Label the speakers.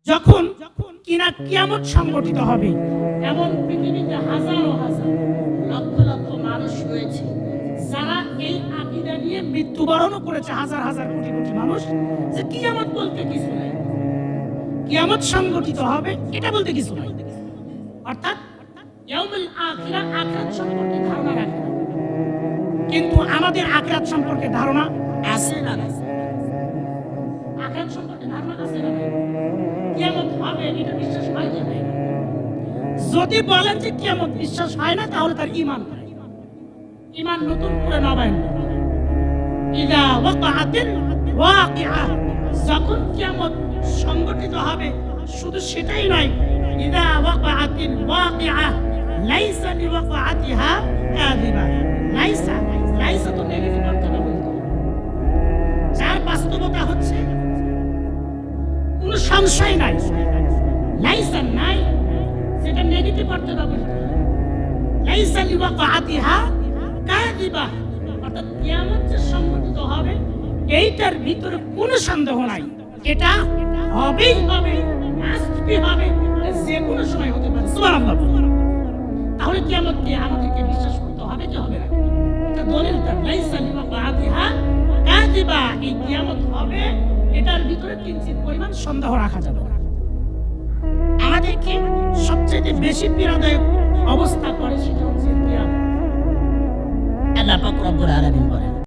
Speaker 1: যখন কিনা কিয়ামত সংগঠিত হবে, এমন পৃথিবীতে হাজারো হাজার লক্ষ লক্ষ মানুষ রয়েছে যারা এই আকীদা নিয়ে মৃত্যুবরণও করেছে, হাজার হাজার কোটি কোটি মানুষ, যে কিয়ামত বলতে কিছু নাই, কিয়ামত সংগঠিত হবে এটা বলতে কিছু নাই। অর্থাৎ ইয়াউমুল আখিরা, আখিরাত সম্পর্কে ধারণা রাখে না। কিন্তু আমাদের আখিরাত সম্পর্কে ধারণা আছে না? আখিরাত সম্পর্কে ধারণা আছে না? কিয়ামত হবে এটা বিশ্বাস হয় কি হয় না? যদি বলেন যে কিয়ামত বিশ্বাস হয় না, তাহলে তার ঈমান নতুন করে নবায়ন। ইযা ওয়াকাআতিল ওয়াকিআ, যখন কিয়ামত সংগঠিত হবে, শুধু সেটাই নয়, ইযা ওয়াকাআতিল ওয়াকিআ লাইসা লিওয়াকাআতিহা কাযিবা। লাইসা তো নেগেটিভ অর্থ না, বলতো যার বাস্তবতা হচ্ছে কোনো সংশয় নাই, লাইসা নাই, সেটা নেগেটিভ অর্থে ব্যবহৃত। লাইসা লিওয়াকাআতিহা কাযিবা, অর্থাৎ কিয়ামত যে সংগঠিত হবে এইটার ভিতরে কোনো সন্দেহ নাই, এটা হবেই হবে, মাস্ট বি হবে, যে কোনো সময় হতে পারে। সুবহানাল্লাহ। তাহলে কিয়ামতকে আমাদেরকে বিশ্বাস করতে হবে কি হবে না? এটা দলিলটা, লাইসা লিওয়াকাআতিহা কাযিবা, এই কিয়ামত হবে, এটার ভিতরে কিঞ্চিত পরিমাণ সন্দেহ রাখা যাবে না। আমাদেরকে সবচেয়ে বেশি পীড়াদায়ক অবস্থা করে সেটা হচ্ছে কিয়ামত। আল্লাহ পাক রব্বুল আলামিন বলেন,